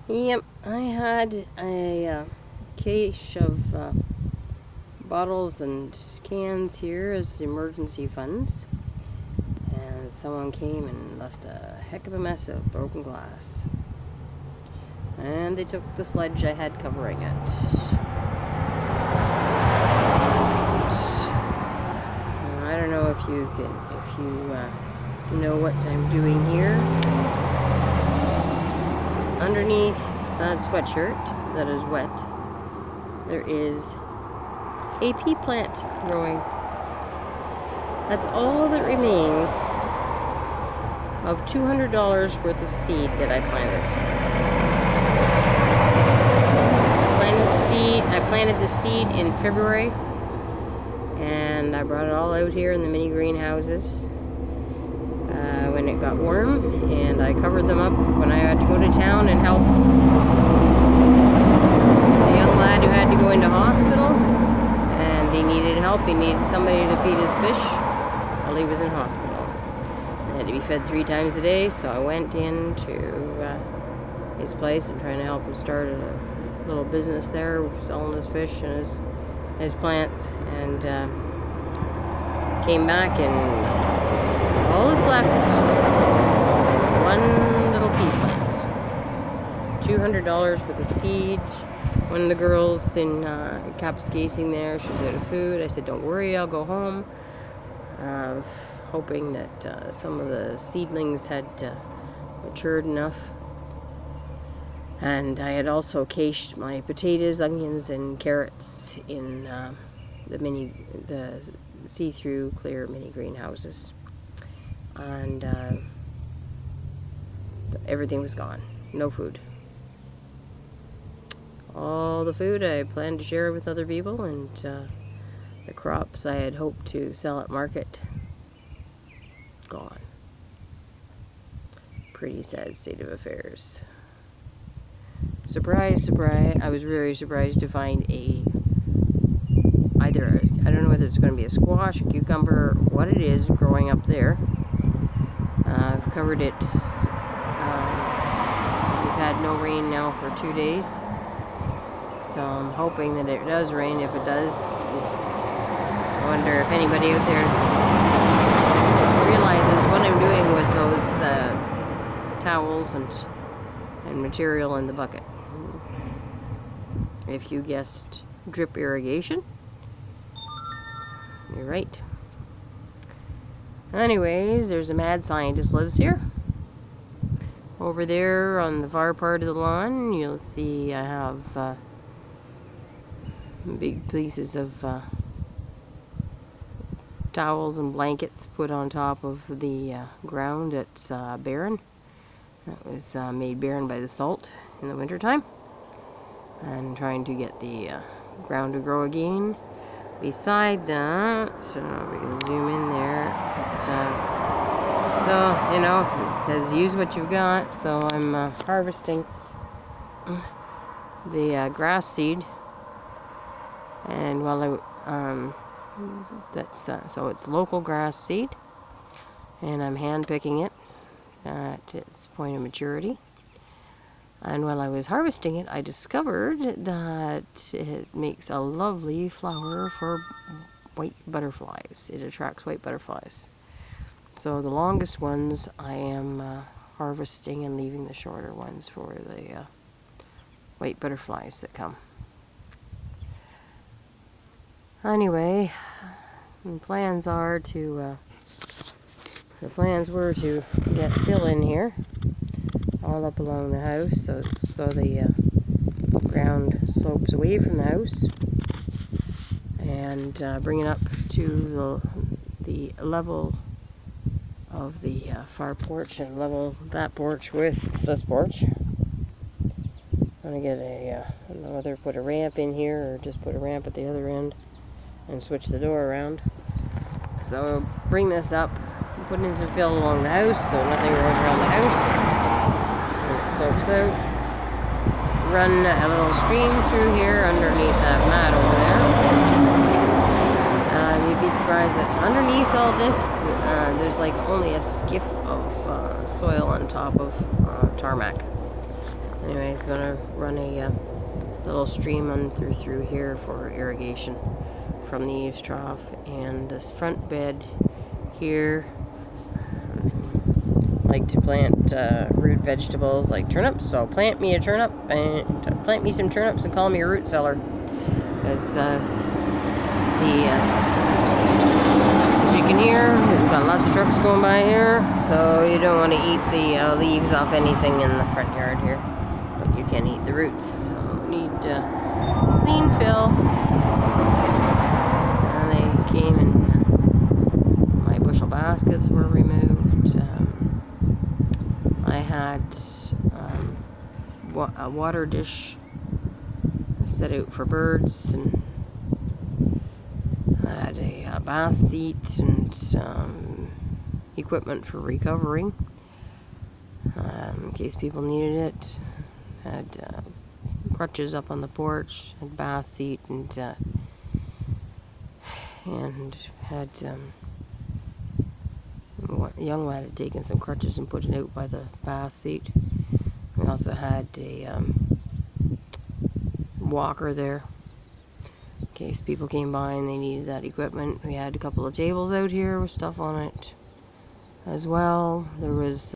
Yep, I had a cache of bottles and cans here as emergency funds, and someone came and left a heck of a mess of broken glass, and they took the sledge I had covering it. I don't know if you know what I'm doing here. Underneath that sweatshirt that is wet, there is a pea plant growing. That's all that remains of $200 worth of seed that I planted. I planted the seed in February, and I brought it all out here in the mini greenhouses when it got warm, and I covered them up when I had to go to town and help. There's a young lad who had to go into hospital, and he needed help. He needed somebody to feed his fish while he was in hospital. He had to be fed 3 times a day, so I went into his place and trying to help him start a little business there, selling his fish and his plants, and came back, and all that's left is one little pea plant. $200 worth of seed. One of the girls in Kapuskasing there, she was out of food. I said, don't worry, I'll go home. Hoping that some of the seedlings had matured enough. And I had also cached my potatoes, onions, and carrots in the see-through clear mini greenhouses. And everything was gone. No food. All the food I planned to share with other people, and the crops I had hoped to sell at market, gone. Pretty sad state of affairs. Surprise, surprise. I was very surprised to find I don't know whether it's going to be a squash, a cucumber, what it is growing up there. I've covered it. We've had no rain now for 2 days. So I'm hoping that it does rain. If it does, I wonder if anybody out there realizes what I'm doing with those towels and material in the bucket. If you guessed drip irrigation, you're right. Anyways, there's a mad scientist lives here. Over there on the far part of the lawn, you'll see I have big pieces of towels and blankets put on top of the ground. It's barren. That was made barren by the salt in the wintertime. And trying to get the ground to grow again. Beside that, so we can zoom in there. So, you know, it says use what you've got. So I'm harvesting the grass seed. And while so it's local grass seed. And I'm hand picking it at its point of maturity. And while I was harvesting it, I discovered that it makes a lovely flower for white butterflies. It attracts white butterflies. So the longest ones I am harvesting and leaving the shorter ones for the white butterflies that come. Anyway, the plans were to get fill in here all up along the house, so the ground slopes away from the house, and bring it up to the level of the far porch, and level that porch with this porch. I'm gonna get I don't know whether put a ramp in here or just put a ramp at the other end and switch the door around. So we'll bring this up, put in some fill along the house so nothing rolls around the house. And it soaks out. Run a little stream through here underneath that mat over there. You'd be surprised that underneath all this, there's like only a skiff of soil on top of tarmac. Anyways, I'm gonna run a little stream on through here for irrigation from the eaves trough, and this front bed here. Like to plant root vegetables like turnips, so plant me a turnip and plant me some turnips and call me a root cellar, because as you can hear, we've got lots of trucks going by here, so you don't want to eat the leaves off anything in the front yard here, but you can eat the roots. So we need clean fill. They came and my bushel baskets were removed. I had a water dish set out for birds, and I had a bath seat and equipment for recovering in case people needed it. Had crutches up on the porch, had bath seat, and had a young lad had taken some crutches and put it out by the bath seat. We also had a walker there in case people came by and they needed that equipment. We had a couple of tables out here with stuff on it as well. There was